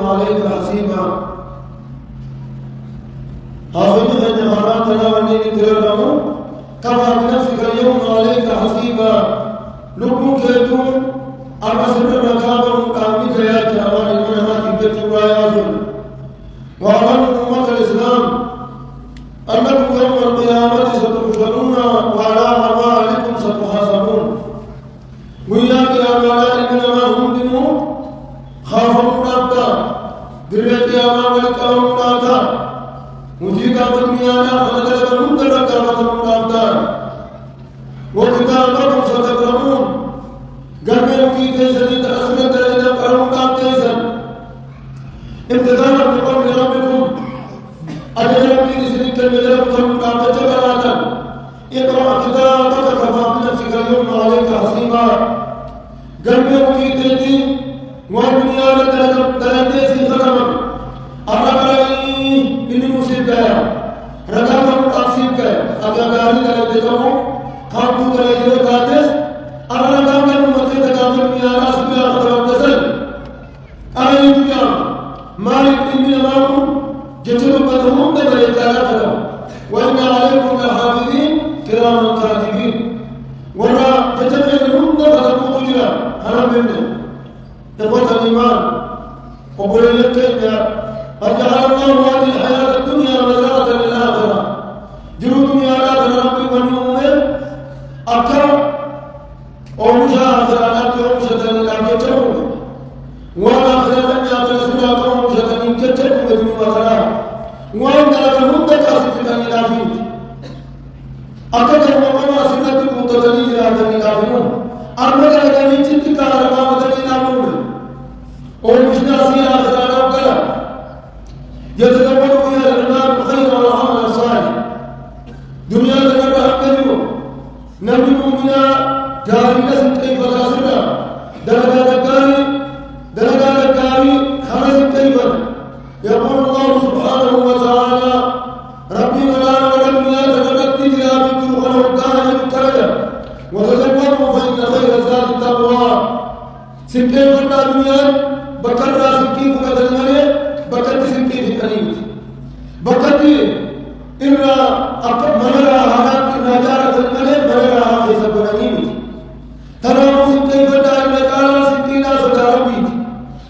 عليك حسيبا أظن أن خلقنا ونين ترغم كما بنفسك اليوم عليك حسيبا لبوك يدون أرسل الركابة مقامك يا كأمان المنهات بيتوا يا ذل وأمر أمة الإسلام أنكم يوم القيامة ستحشرون وعلى أعمالكم ستحاسبون وإياك يا ملائكة ما هم دموا خافوا مناتا دريت يا مالك مناتا مجيك أمنيانا فنجلب منتلك مناتا وكتابكم ستكرمون قلبي في تيسن تأسلت إذا قرمنا تيسن امتثالا بقول ربكم أجل ربي لسنك المجرب تنقى تجبراتا اقرأ كتابك كفى بنفسك اليوم عليك حسيبا قلبي في تيسن وابنيانا دلتيسي ختما أرقرأي إني مصيب كيا رقاما مقاسيب كيا أقاقاري دلتكمو خاطو دلتكو تاتيس أرقاما ممتين تقابل ميانا سبيا خطرم تسل أرأي تجام مالك إني أمامهم جتلوا بدهم دبل جاءتهم وإن عليكم لحافظين كراما كاتبين ولا جتلوا بدهم تجرى حرام منه إخوة الإيمان وقل لك أجعل الله هذه الحياة الدنيا مزرعة للآخرة جلو دنيا لا تنربي والنوم أكرم ومشاهدة ومشاهدة للآخرة والآخرة من يتنسل ومشاهدة من كتب بدون وطرام وإن لكم تكاسف للآخرة أكثر وما سنتك متدليل للآخرة أما كان يجتك على ما مدلين ومشنا سيئة خلال وكلا يتدور فيها الإمام الخير والعمل الصالح دنيا تنبه كلمه نبي مؤمنا داري نسل كيف تاسرنا درجات الكاري خرج كيف يقول الله سبحانه وتعالى ربي ملان ولدنيا تنبت تجرى بك ولو كان يبتلى وتزودوا فإن خير الزاد التقوى سكين فرنا دنيا بكرنا سكين فكتنمني بكت سكين في الكريم بكت إنا منرى حالات إنا جارة المني منرى حالات سبرانيم تنامو سكين فرنا إنا جارة سكين صدا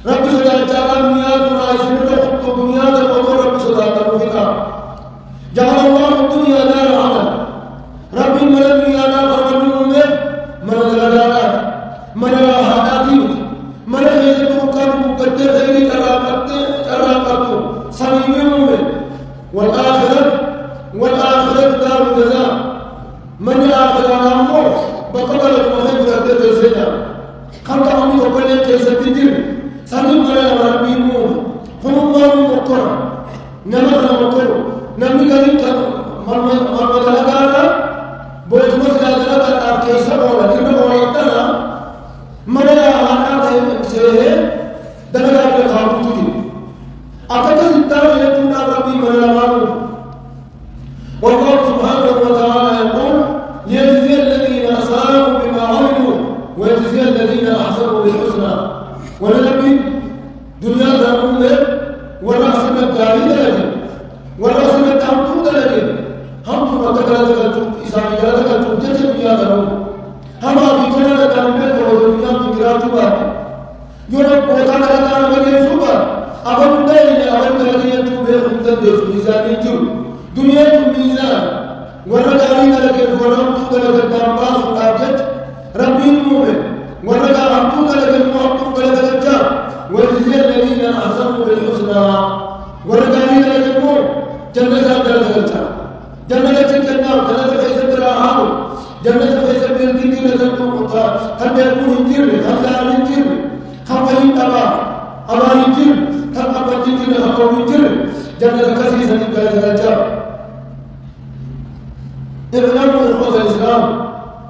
ربي صدا جارة دنيا دنيا سنة خطو دنيا تنمو ربي صدا تنمو جعل الله الدنيا دار عمل ربي من الدنيا دار عمل من الغلالات من الهاداتي من يجب كان مقدر غير كرامته صميمهم والآخرة دار الجزاء من الآخرة نامو بقبلت مخيب كدر الزنا خلق عمي وقال كيس الدين صميم على ربي نور هم الله مقرر نمخنا مقرر نمي قريب مرمدلقانا بويت مسجدلقانا كيس أولا كما وعيدنا من الآخرة سيه دلقانا كاربوتي أكثر التالي يكون ربي من الأمام والله سبحانه وتعالى يقول ليجزي الذين أساءوا بما عملوا ويجزي الذين أحسنوا بالحسنى ولنبي دنيا تقول ورأس الداري لجل ورأس التعبد لجل هم ثم تكالتك إساني كالتك تجد يا ذرون هم أفكرنا لك أمبيت ودنيا تكراتوا يورب وطانا لك أمبيت سوبر أبن دائما أبن درجية بيخم تدف ميزاني جو دنيا ميزان ورقارين لك ورمتك لك الدرباس والآبجت ربي المؤمن ورقارتك لك المحبك لك الجار ويجزي الذين أحسنوا بالحسنى ورقارين لك المؤمن جنة عبدالك الجار جنة الجنة جنة فيس الدراهام جنة فيس بالدين لتنطق قد يكون الجر قد يكون الجر خبهين أبا الجر تبقى الجر أبا الجر جنة كثيرة لك الجار اعلموا إخوة الإسلام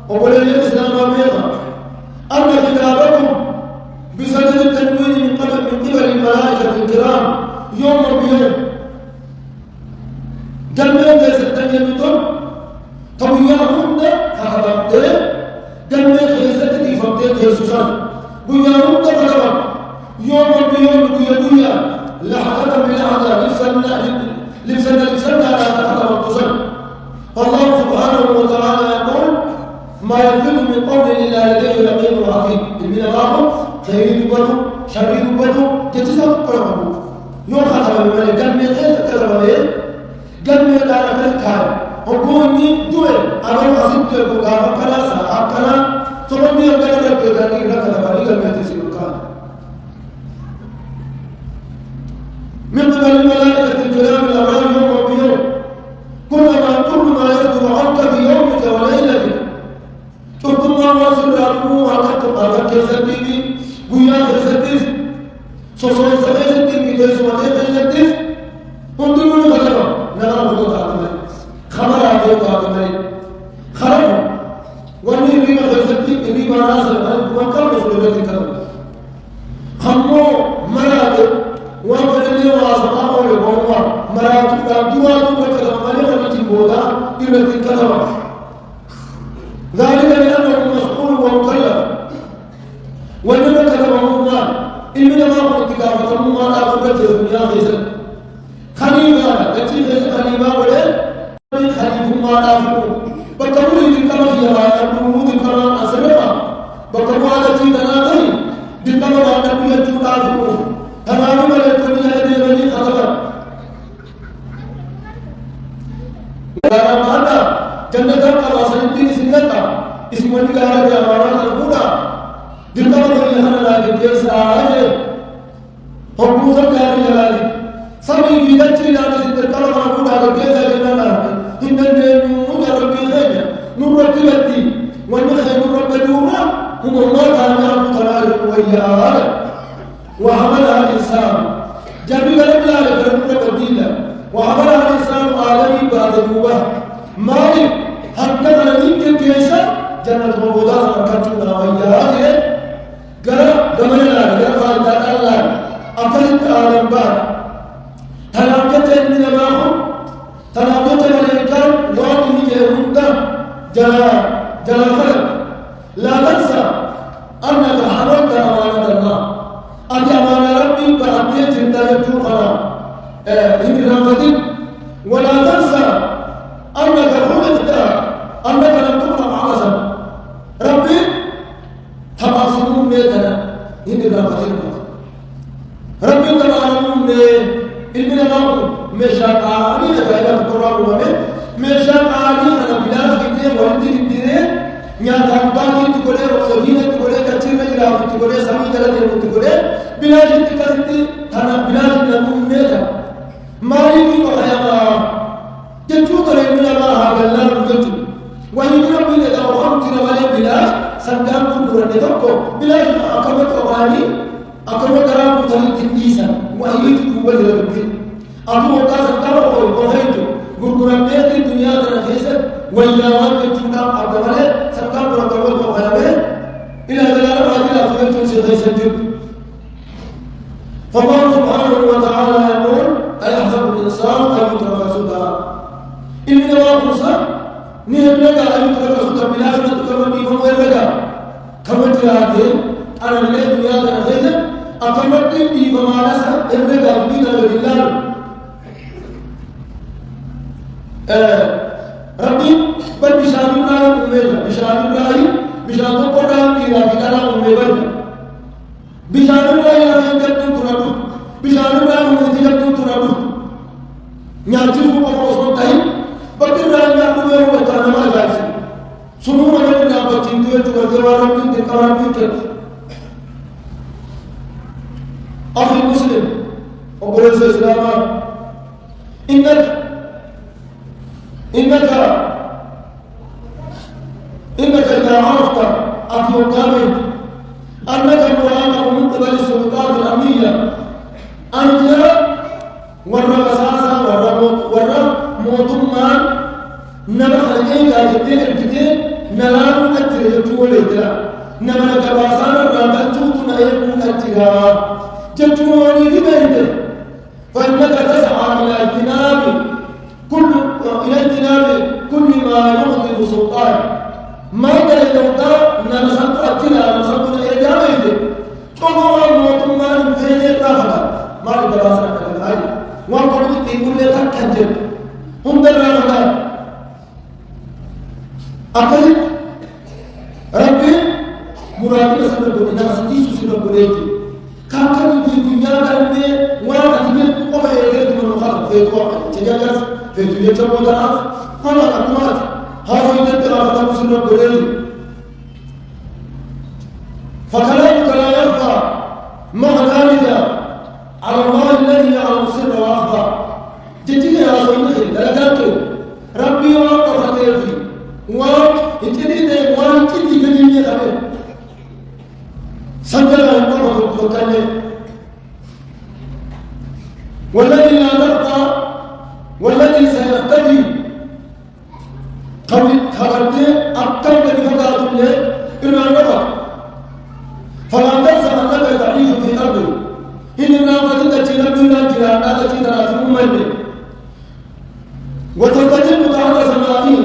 وقل الإسلام أميرا أن كتابكم بسجد التنوين من قبل الملائكة الكرام يوم بيوم جنة كيستن يمتون طوياهن فخبرت جنة كيستن فبدت يسوسان بياهن فخبرت يوم بيوم بيوم جتسا قربوا يوم خطر الملك قال من غير تكرمه قال من دارك الكار وقوني دوي أمر أصدق الكار فلا سأكنا ثم يقول لك ذلك لك تبارك المتسير الكار من قبل الملائكة الكرام الأبرار يوم وبيوم كل ما يصدر عنك في يومك وليلتك تركم الله ورسول الله وعلى كيسديني ويا كيسديس سوسوي سبيسديني كيسواتي كيسديس ونقول له كذا نرى خلق عظيم خبر عظيم عظيم خرب وني ريما كيسدين ريما ناصر وكم يخلق كذا خمو مراد وفرني واسماء ولبوما مراد دعوة كذا مالك نتيبودا إلى كذا ذلك لأنه مسؤول ومكلف وإنما كتبه الله إن ما هو اتقافة الله لا قبل الدنيا غيزا خليفة التي غيزا خليفة ولا خليفة ما لا فيه بكبر الكلام في هذا النموذج الكلام أسرع بكبر التي تناقي بالكلام عن النبي الجودة تمام ما يكون يدي بني خطبة هذا جنة الله سيدي سنتا اسم الكلام يا مراد الهدى بالكلام اللي هنا لا جلس آجي هم كان جلالي سمي في ذاتي لا نسيت الكلام الهدى جلس جنانا إن النور ربي خير نور ربي بدي والنخير نور ربي دورا هم الله كان يعبد طلال وياه وحملها الإنسان جميل الله لكرمك بديلا وحملها الإنسان عالمي بعد المباه مالك حتى نجيب الكيسة جنة مبودات مركتنا وياه قال دمنا قال فالدار الله أقلت آدم بار تناقت من معهم تناقت ملائكة وانه جهنم جلا خلق لا تنسى أنك حرمت أمانة الله أنت أمانة ربي فأبيت انت يجوقنا إن رمضين ولا تنسى أنك خلقت أنك لم تخلق عبثا ربي تبعثون ميتنا إن رمضين ربي تبعثون إلمنا معهم مشاقاني لتعالى القرآن ومن مشاقاني أنا بلاش كتير ولدي كتير نياتان باقي تقولي وصهينة تقولي كتير مجرى تقولي سامي جلالي تقولي بلاش تكذبتي أنا بلاش نقوم ميتا مالي وخياما جتوك لمنا ما هذا الله جتو وإن ربي لدى وخمتنا ولي بلاش سنقام كل ردتكو بلاش أكبت أغاني أكبت رابو تلك النيسا وإيتك وجه ربي أبو وقاسم تبقى وخيتو قرقران بيت الدنيا تنكيسا وإياوان جتوكا أبدالي سنقام بركبت وخيامي إلى جلال راجل أفضل سيغيس الجب فالله سبحانه وتعالى يقول أيحسب الإنسان أن يترك سدى إن نواب موسى نهم لك أن يترك سدى بلا شرط كمني فموين لك كمن جلاته أنا اللي دنيا تنكيسا أكملت بي فما نسى إرغب أبدينا بالله ربي بل بشار الله أميلا بشار الله بشار القرآن إلى كتاب أميلا بشار الله إلى كتاب ترابط بشار الله إلى كتاب ترابط نعجز وفرصنا تايم بكر الله يقول يوم وتعالى ما جالس سنو ما لنا بتشين توي توجوارم من تكرار بيت أخي المسلم وقرص الإسلام إنك إذا عرفت أخي الكامل أنك مراقب من قبل السلطات الأمنية أنت ورا أساسا ورا موتمان نبخ الإنك جدين الكتين نلام أتر يجول إجراء نمنا كباسان الرابع توتنا يكون أترها جتواني لبيت فإنك تسعى إلى اجتناب كل ما يغضب سلطان ما يدرك نرسل أتنا نرسل إجابة تقول الموت ما يمكن يتفهم ما يدرس الآية وقل تقول تكذب هم درنا أكيد ربي مراد سبب الناس تيسو سبب الدنيا كان في الدنيا يكس في تجيب وتعرف أنا أكمات هذا يدك أخذ مسلم بريء فكلامك لا يخفى مع ذلك على الله الذي يعلم السر وأخفى جدي يا صديقي درجاته ربي وقف خيري وإنتدي ده وإنتدي كنيني خير سجل الله وكانه والذي لا تخطى والذي سيهتدي خبرته أكثر من فقرة له إلى النظر فلا تنسى أنك تعيش في أرضه إننا قد تجنب من الجيران التي تناسب منه وتلتجم تعالى سمائه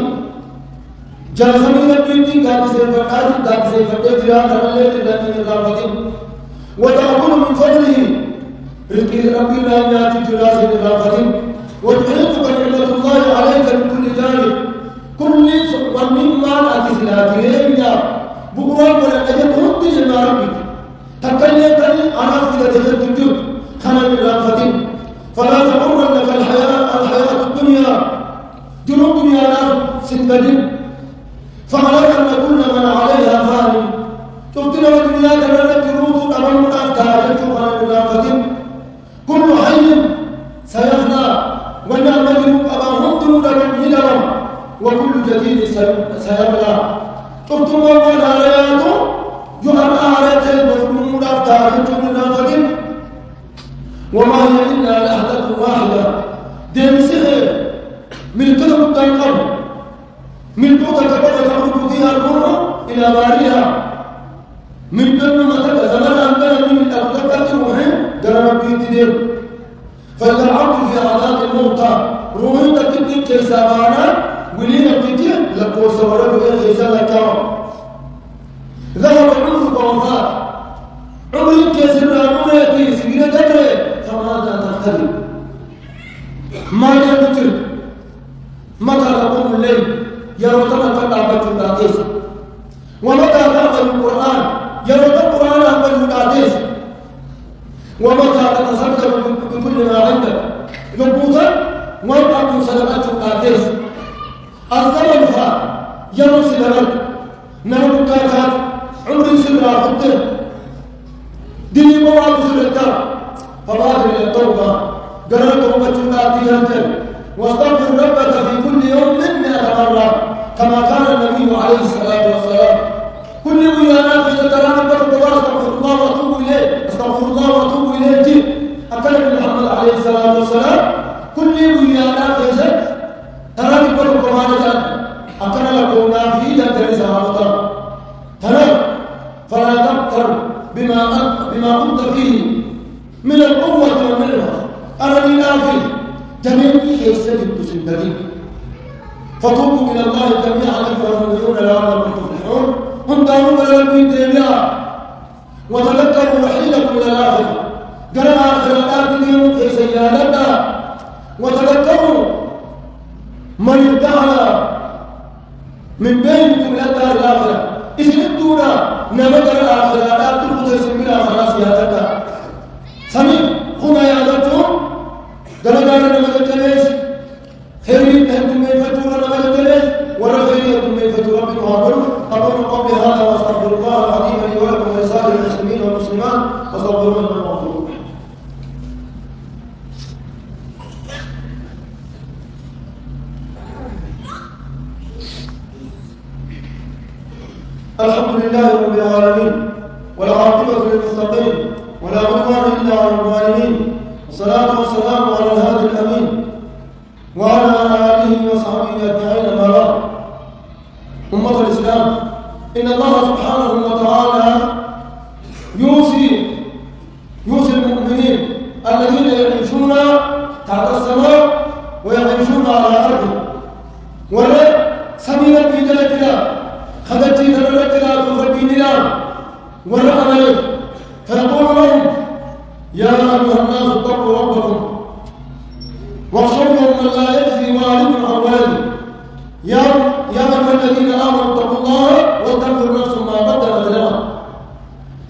جاسم يبيتي قد سيفقات قد سيفقات جيران تملي لذلك الرابطين وتأكل من فضله رزق ربي لا يأتي جلاس الرابطين وتحيطك نعمة الله عليك من كل جانب كل ومما أتي سلاته بقرآن ولا أجل رد جنا ربي تكلمتني أنا في تجد الجود خلل الرابطين فلا تغرنك الحياة الدنيا جنود الدنيا لا ستبدل فعليك أن كل من عليها فان تبتلى الدنيا كما جنود أمام أفتاحك خلل الرابطين كل حي سيفنى ونعم جنود أمامهم جنود من وكل جديد سيبلى تبتلى والآيات يؤمن آيات المظلوم أفتاحك من الرابطين وما هي إلا لحظة واحدة دين سحر من كتب التنقل من بوكة تخرج فيها الروح إلى باريها من دون ما تبقى زمان أنتنا من الأخلاق روحين درب بيتدين فإذا العبد في أعداد الموتى روحين تكتب كيسابانا ولينا بتكتب لكو سورة كيسا لكاو ذهب عمرك وفاة عمرك كيسر عمريتي سبيل دكري فماذا تختلف ما يبتل متى تقوم الليل يرى تقطع بالجداتيس ومتى تقرأ القرآن يرى القرآن بالجداتيس ومتى تتصدق بكل ما عندك يبوطا وابعد صدقات الجداتيس الزمن فات يرسل لك نمر كاكات عمري سرع خطه ديني مواد سرعتا فبادر إلى التوبة قرأ توبة الجداتيس واستغفر ربك في كل يوم 100 مرة كما كان النبي عليه الصلاة والسلام كل ويانا في تراني بطل استغفر الله واتوب إليه استغفر الله واتوب إليه جيد أكلم محمد عليه الصلاة والسلام كل ويانا في زد تراني بطل قرآن جان أكلم لكونا في جنة صحابة ترى فلا تبتر بما كنت فيه من القوة والمنعة أنا من آخر جميع يستجد سندرين فتوبوا إلى الله جميعا أيها المؤمنون لعلكم تفلحون هم دارون إلى الدنيا وتذكروا رحيلكم إلى الآخرة قال آخر الآخرين في سيادتنا وتذكروا من ادعى من بينكم إلى الدار الآخرة إذ ردونا نمدر الآخرة لا تلقوا سبيلا خلاص سيادتنا سميع هنا يعلمتم درجانا نمجدنيش خيرين أنتم من فتورة نمجدنيش ولا خيرين أنتم من فتورة من وعبروا أقول قولي هذا واستغفر الله العظيم لي ولكم ولسائر المسلمين والمسلمات واستغفروه من المغفور الحمد لله رب العالمين والعاقبة للمتقين ولا عدوان إلا على الظالمين والصلاة والسلام على الهادي الأمين وعلى آله وصحبه أجمعين أما بعد أمة الإسلام إن الله سبحانه وتعالى يوصي المؤمنين الذين يعيشون تحت السماء ويعيشون على أرضه ولا سمينا في جلتنا خدتي ذلتنا تفكيننا ولا أمل فيقول لهم يا أيها الناس اتقوا ربكم واخشوا يوما لا يجزي والد عن ولده يا أيها الذين آمنوا اتقوا الله واتقوا نفس ما قدمت لها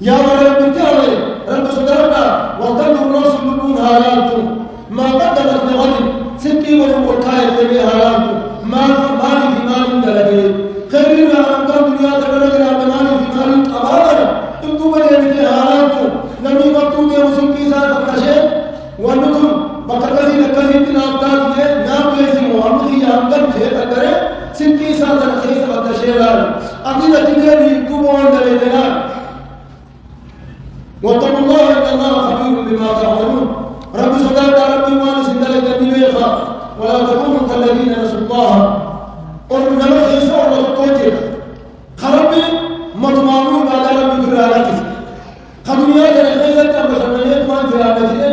يا ولد بالتالي رب صدرنا واتقوا الناس منها لأنتم ما قدمت لغد سكي والقرطاء الدنيا حرام مالي في مال دلقي خير ما أنقذ دنيا تقرأ مالي في مال أبانا انتو بني بني حرام نمي مقتود وسكي سار فكشي ونكم بكركزي لكزي تنافدار دي نام كيسي محمد يامدن جه تقرأ سكي سار فكشي فكشي لار أبي لكني كوبون دلقي واتقوا الله إن الله خبير بما تعملون رب سبحانه ربي وان سندل الدنيا ولا تكونوا كالذين نسوا الله قل نما خيسو ولا توجه خربي مطمئنون بعد ربي درالاتي خدنيا جل خيسة بسمية ما درالاتي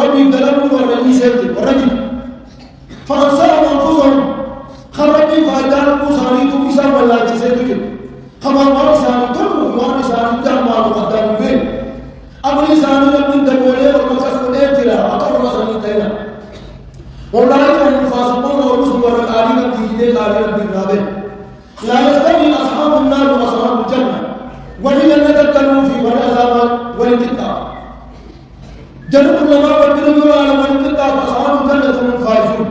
ربي دلمون ورمي سيدي ورجل فأنصرهم أنفسهم خربي فايدان بوساني تو إسام الله جسيدي خبر ساني كل وان ساني جمع مقدم بين أبني ساني من دبولة ومكسر تلا أكبر ساني تلا أولئك هم الفاسقون ورسل ورقالين الدين قالين بالرابع لا يستوي أصحاب النار وأصحاب الجنة ولجنة التنوف والعذاب والانتقام جنة العلماء والدنيا على والانتقام أصحاب الجنة هم الفائزون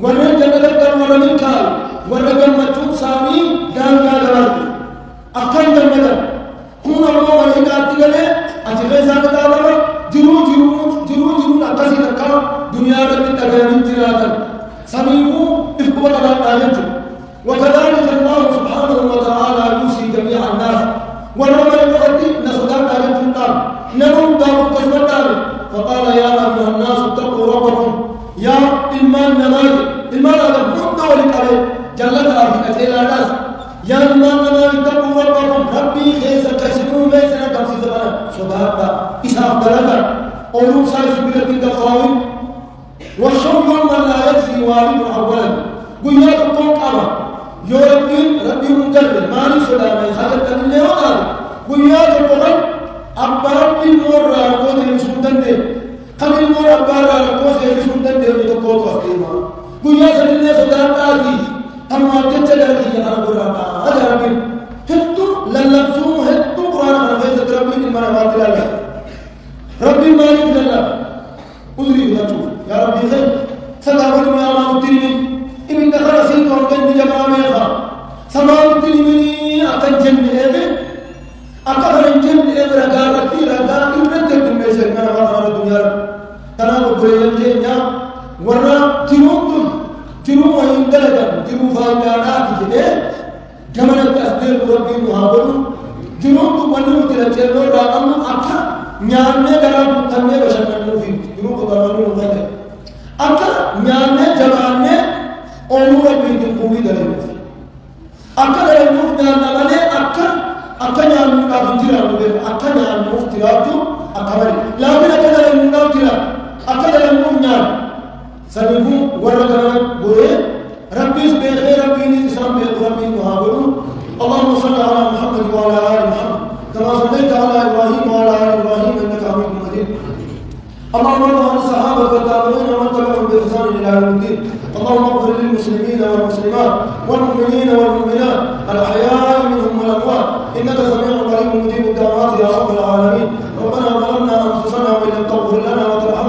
ولجنة التنوف والانتقام ولجنة سامي دان قال أكثر من هذا كون الله ويجعل تجله أجل زاد دارنا جرو أكثر تكا دنيا رت تجارين تراثا سميعو إفقوا على وكذلك الله سبحانه وتعالى يوصي جميع الناس ولما يقضي نصدق على النار نرد دار كسبتار فقال يا أيها الناس اتقوا ربكم يا إيمان نماذج إيمان هذا بند ولكله جلت أفكار الناس يا إيمان نماذج اتقوا ربكم ربي خيس كسبوا ما يسنا كم في زمان سبحانه إسحاق درجة أولو سايس بيرتي تفاوض والشوم من لا يجزي والد أولا قيادة قوم يوربين ربي مجرد مالي سلامي خالد تنلي وقال قيادة قوم أبارب المور رأيكوز يمسكتن دي خم المور أبار رأيكوز يمسكتن دي ويتقوط وقتيما قيادة لله سلام آتي أما تتجرد يا رب الرحمن هذا ربي هدو للبسو هدو قرآن من فيزة ربي المنوات لله ربي مالك لله أدري لجوه يا ربي خير سلامة يا أمان الدين إن دخل سيد ورقين بجمع ميخا سمان الدين أتنجن إبن أكبر الجن إبن رقا رقي رقا إبن تبن ميسر من أمان الدنيا تنام بريل جينيا ورا جنوب وإن دلجا جنوب فايدانات جنيه جمعنا تأسدير ربي محابر جنوب ونمو تلجلو رقم أكا نيانة غرام تنمي بشكل نوفي جنوب غرامي وغيره أكا نيانة جمعنا أولو ربي تقومي دلجلو أكا دلجلو نيانة مالي أكا نيانة كافنجرا نوبير أكا نيانة مفتراجو أكا مالي لكن أكا دلجلو نوترا أكا دلجلو نيانة سنبو ورقنا بوئي ربي سبيخي ربي نسام بيخ ربي محابر اللهم صل على محمد وعلى آل محمد كما صليت على إبراهيم وعلى آل إبراهيم إنك حميد مجيد اللهم ارض عن الصحابة والتابعين ومن تبعهم بإحسان إلى يوم الدين اللهم اغفر للمسلمين والمسلمات والمؤمنين والمؤمنات الأحياء منهم والأموات إنك سميع قريب مجيب الدعوات يا رب العالمين ربنا ظلمنا أنفسنا وإن لم تغفر لنا وترحمنا